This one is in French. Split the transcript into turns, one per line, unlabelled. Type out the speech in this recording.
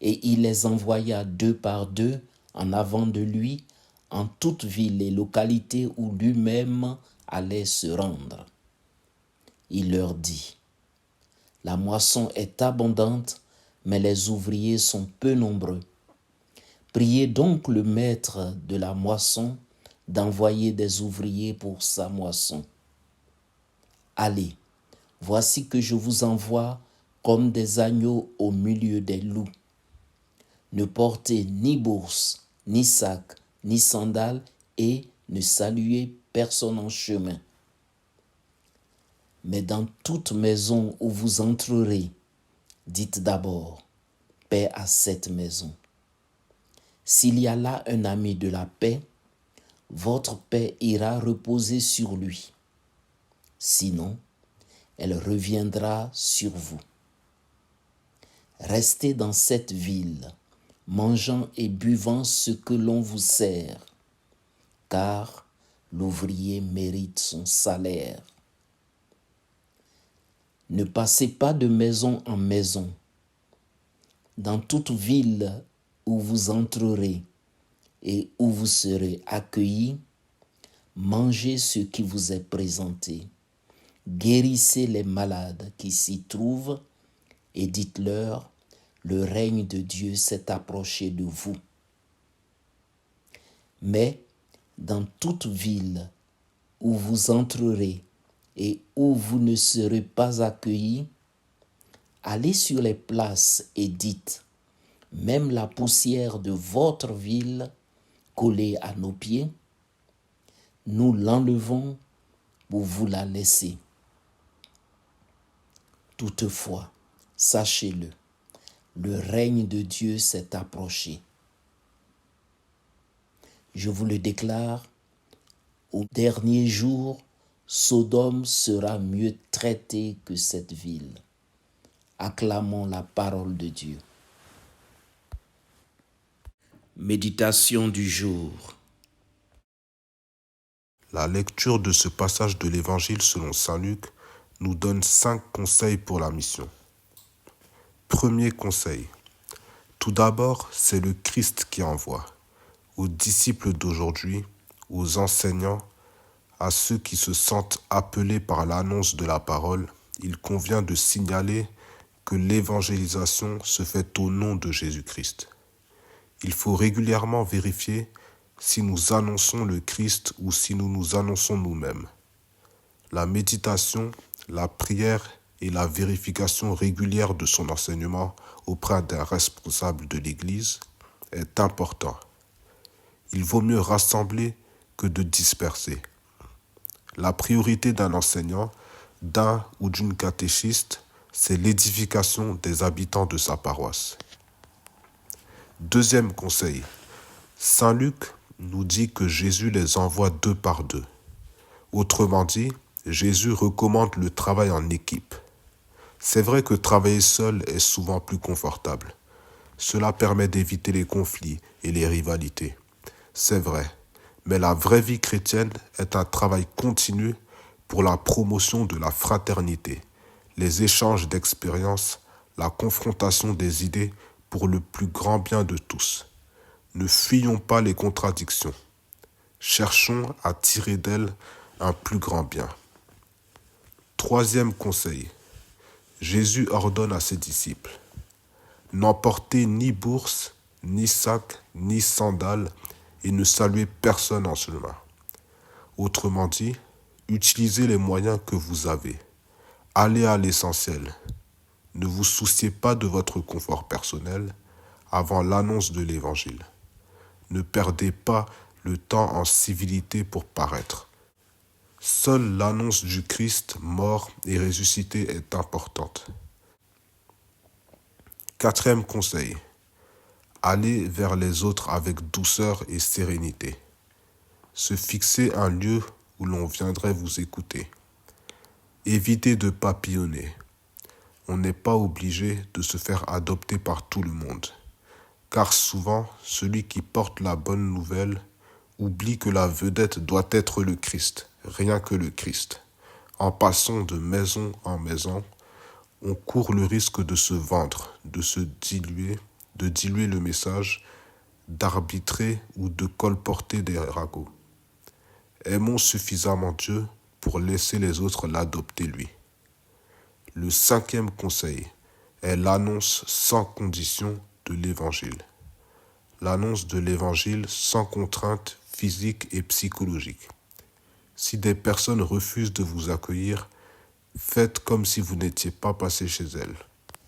Et il les envoya deux par deux en avant de lui, en toute ville et localité où lui-même allait se rendre. Il leur dit, « La moisson est abondante, mais les ouvriers sont peu nombreux. Priez donc le maître de la moisson d'envoyer des ouvriers pour sa moisson. Allez, voici que je vous envoie comme des agneaux au milieu des loups. Ne portez ni bourse, ni sac, ni sandales, et ne saluez personne en chemin. Mais dans toute maison où vous entrerez, dites d'abord, paix à cette maison. S'il y a là un ami de la paix, votre paix ira reposer sur lui. Sinon, elle reviendra sur vous. Restez dans cette ville, mangeant et buvant ce que l'on vous sert, car l'ouvrier mérite son salaire. Ne passez pas de maison en maison. Dans toute ville où vous entrerez et où vous serez accueillis, mangez ce qui vous est présenté. Guérissez les malades qui s'y trouvent et dites-leur, le règne de Dieu s'est approché de vous. Mais dans toute ville où vous entrerez et où vous ne serez pas accueillis, allez sur les places et dites, même la poussière de votre ville collée à nos pieds, nous l'enlevons pour vous la laisser. Toutefois, sachez-le, le règne de Dieu s'est approché. Je vous le déclare, au dernier jour, Sodome sera mieux traitée que cette ville. Acclamons la parole de Dieu. Méditation du jour.
La lecture de ce passage de l'Évangile selon saint Luc nous donne 5 conseils pour la mission. Premier conseil. Tout d'abord, c'est le Christ qui envoie. Aux disciples d'aujourd'hui, aux enseignants, à ceux qui se sentent appelés par l'annonce de la parole, il convient de signaler que l'évangélisation se fait au nom de Jésus-Christ. Il faut régulièrement vérifier si nous annonçons le Christ ou si nous nous annonçons nous-mêmes. La méditation, la prière et la vérification régulière de son enseignement auprès d'un responsable de l'Église est important. Il vaut mieux rassembler que de disperser. La priorité d'un enseignant, d'un ou d'une catéchiste, c'est l'édification des habitants de sa paroisse. Deuxième conseil, saint Luc nous dit que Jésus les envoie deux par deux. Autrement dit, Jésus recommande le travail en équipe. C'est vrai que travailler seul est souvent plus confortable. Cela permet d'éviter les conflits et les rivalités. C'est vrai, mais la vraie vie chrétienne est un travail continu pour la promotion de la fraternité, les échanges d'expériences, la confrontation des idées pour le plus grand bien de tous. Ne fuyons pas les contradictions. Cherchons à tirer d'elles un plus grand bien. Troisième conseil. Jésus ordonne à ses disciples, n'emportez ni bourse, ni sac, ni sandales, et ne saluez personne en chemin. Autrement dit, utilisez les moyens que vous avez. Allez à l'essentiel. Ne vous souciez pas de votre confort personnel avant l'annonce de l'Évangile. Ne perdez pas le temps en civilité pour paraître. Seule l'annonce du Christ mort et ressuscité est importante. Quatrième conseil. Allez vers les autres avec douceur et sérénité. Se fixer un lieu où l'on viendrait vous écouter. Évitez de papillonner. On n'est pas obligé de se faire adopter par tout le monde. Car souvent, celui qui porte la bonne nouvelle oublie que la vedette doit être le Christ, rien que le Christ. En passant de maison en maison, on court le risque de se vendre, de se diluer de diluer le message, d'arbitrer ou de colporter des ragots. Aimons suffisamment Dieu pour laisser les autres l'adopter lui. Le 5e conseil est l'annonce sans condition de l'Évangile. L'annonce de l'Évangile sans contrainte physique et psychologique. Si des personnes refusent de vous accueillir, faites comme si vous n'étiez pas passé chez elles.